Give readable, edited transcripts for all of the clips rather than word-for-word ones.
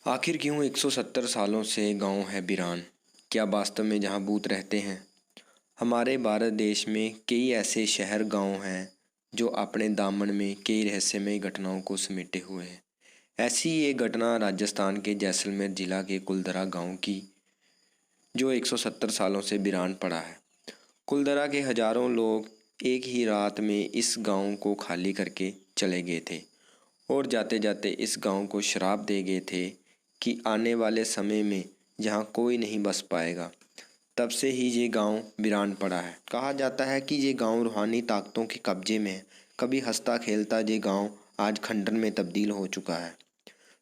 आखिर क्यों 170 सालों से गांव है वीरान? क्या वास्तव में जहां भूत रहते हैं? हमारे भारत देश में कई ऐसे शहर गांव हैं जो अपने दामन में कई रहस्यमय घटनाओं को समेटे हुए हैं। ऐसी ये घटना राजस्थान के जैसलमेर जिला के कुलधरा गांव की, जो 170 सालों से वीरान पड़ा है। कुलधरा के हजारों लोग एक ही रात में इस गांव को खाली करके चले गए थे और जाते जाते इस गांव को श्राप दे गए थे कि आने वाले समय में यहाँ कोई नहीं बस पाएगा। तब से ही ये गांव वीरान पड़ा है। कहा जाता है कि ये गांव रूहानी ताकतों के कब्जे में है। कभी हंसता खेलता ये गांव आज खंडर में तब्दील हो चुका है।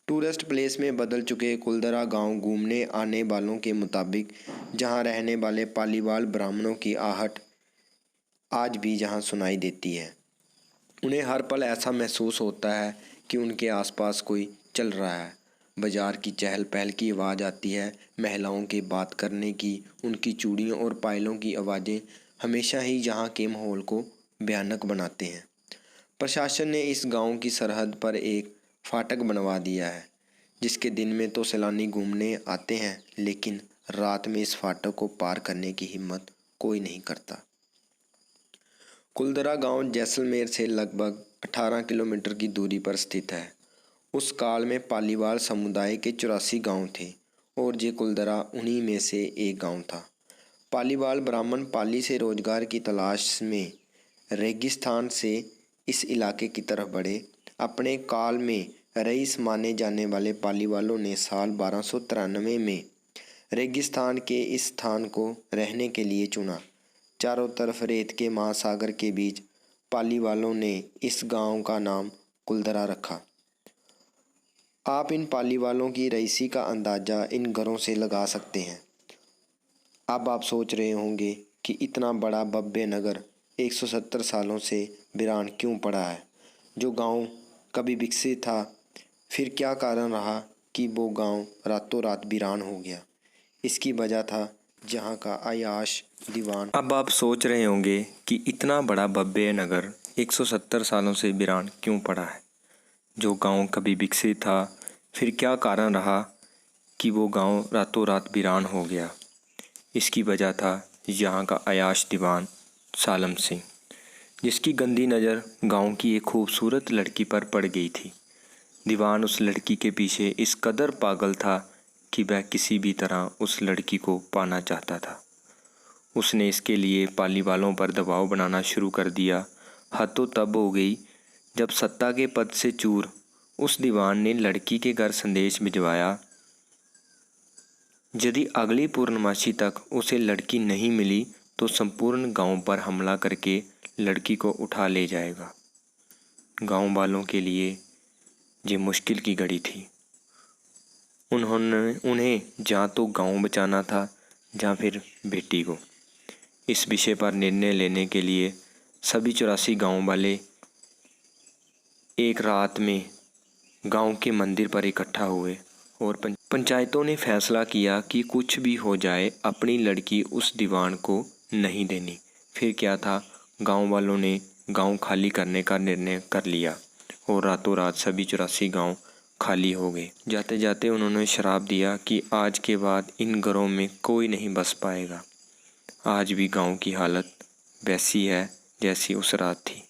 टूरिस्ट प्लेस में बदल चुके कुलधरा गांव घूमने आने वालों के मुताबिक जहां रहने वाले पालीवाल ब्राह्मणों की आहट आज भी जहां सुनाई देती है। उन्हें हर पल ऐसा महसूस होता है कि उनके आसपास कोई चल रहा है। बाजार की चहल पहल की आवाज़ आती है, महिलाओं के बात करने की, उनकी चूड़ियों और पायलों की आवाज़ें हमेशा ही यहाँ के माहौल को भयानक बनाते हैं। प्रशासन ने इस गांव की सरहद पर एक फाटक बनवा दिया है, जिसके दिन में तो सैलानी घूमने आते हैं, लेकिन रात में इस फाटक को पार करने की हिम्मत कोई नहीं करता। कुलधरा गांव जैसलमेर से लगभग 18 किलोमीटर की दूरी पर स्थित है। उस काल में पालीवाल समुदाय के 84 गांव थे और ये कुलधरा उन्हीं में से एक गांव था। पालीवाल ब्राह्मण पाली से रोजगार की तलाश में रेगिस्तान से इस इलाके की तरफ बढ़े। अपने काल में रईस माने जाने वाले पालीवालों ने साल 1293 में रेगिस्तान के इस स्थान को रहने के लिए चुना। चारों तरफ रेत के महासागर के बीच पालीवालों ने इस गांव का नाम कुलधरा रखा। आप इन पालीवालों की रईसी का अंदाज़ा इन घरों से लगा सकते हैं। अब आप सोच रहे होंगे कि इतना बड़ा भव्य नगर 170 सालों से वीरान क्यों पड़ा है। जो गांव कभी विकसित था, फिर क्या कारण रहा कि वो गांव रातों रात वीरान हो गया? इसकी वजह था जहां का अयाश दीवान। अब आप सोच रहे होंगे कि इतना बड़ा भव्य नगर 170 सालों से वीरान क्यों पड़ा है। जो गांव कभी विकसित था, फिर क्या कारण रहा कि वो गांव रातों रात वीरान हो गया? इसकी वजह था यहाँ का अयाश दीवान सालम सिंह, जिसकी गंदी नज़र गांव की एक खूबसूरत लड़की पर पड़ गई थी। दीवान उस लड़की के पीछे इस कदर पागल था कि वह किसी भी तरह उस लड़की को पाना चाहता था। उसने इसके लिए पालीवालों पर दबाव बनाना शुरू कर दिया। हद तो तब हो गई जब सत्ता के पद से चूर उस दीवान ने लड़की के घर संदेश भिजवाया, यदि अगली पूर्णमासी तक उसे लड़की नहीं मिली तो संपूर्ण गांव पर हमला करके लड़की को उठा ले जाएगा। गांव वालों के लिए ये मुश्किल की घड़ी थी। उन्हें जहाँ तो गांव बचाना था, जहाँ फिर बेटी को। इस विषय पर निर्णय लेने के लिए सभी 84 गांव वाले एक रात में गांव के मंदिर पर इकट्ठा हुए और पंचायतों ने फैसला किया कि कुछ भी हो जाए अपनी लड़की उस दीवान को नहीं देनी। फिर क्या था, गांव वालों ने गांव खाली करने का निर्णय कर लिया और रातों रात सभी 84 गांव खाली हो गए। जाते जाते उन्होंने श्राप दिया कि आज के बाद इन घरों में कोई नहीं बस पाएगा। आज भी गांव की हालत वैसी है जैसी उस रात थी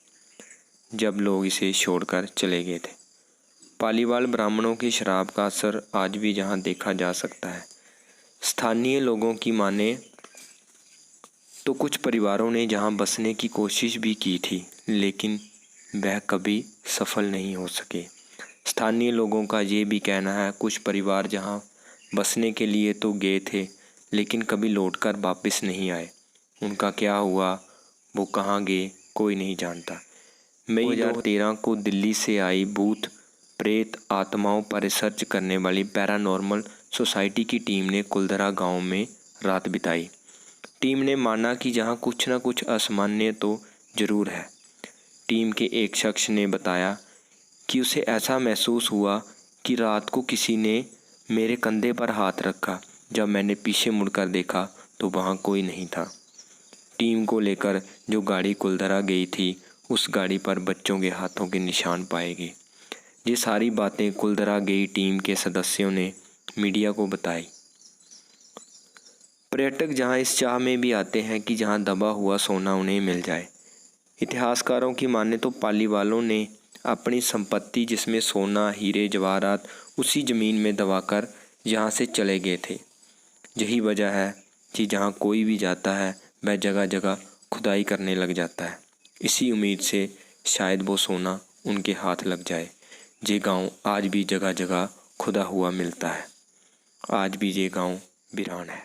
जब लोग इसे छोड़कर चले गए थे। पालीवाल ब्राह्मणों के श्राप का असर आज भी जहां देखा जा सकता है। स्थानीय लोगों की माने तो कुछ परिवारों ने जहां बसने की कोशिश भी की थी, लेकिन वह कभी सफल नहीं हो सके। स्थानीय लोगों का ये भी कहना है कुछ परिवार जहां बसने के लिए तो गए थे, लेकिन कभी लौटकर वापस नहीं आए। उनका क्या हुआ, वो कहाँ गए, कोई नहीं जानता। मई 2013 को दिल्ली से आई भूत प्रेत आत्माओं पर रिसर्च करने वाली पैरानॉर्मल सोसाइटी की टीम ने कुलधरा गांव में रात बिताई। टीम ने माना कि जहां कुछ न कुछ असामान्य तो ज़रूर है। टीम के एक शख्स ने बताया कि उसे ऐसा महसूस हुआ कि रात को किसी ने मेरे कंधे पर हाथ रखा। जब मैंने पीछे मुड़कर देखा तो वहाँ कोई नहीं था। टीम को लेकर जो गाड़ी कुलधरा गई थी, उस गाड़ी पर बच्चों के हाथों के निशान पाए गए। ये सारी बातें कुलधरा गई टीम के सदस्यों ने मीडिया को बताई। पर्यटक जहां इस चाह में भी आते हैं कि जहां दबा हुआ सोना उन्हें मिल जाए। इतिहासकारों की माने तो पाली वालों ने अपनी संपत्ति जिसमें सोना, हीरे, जवाहरात उसी ज़मीन में दबाकर यहाँ से चले गए थे। यही वजह है कि जहाँ कोई भी जाता है वह जगह जगह खुदाई करने लग जाता है, इसी उम्मीद से शायद वो सोना उनके हाथ लग जाए। ये गांव आज भी जगह जगह खुदा हुआ मिलता है। आज भी ये गांव वीरान है।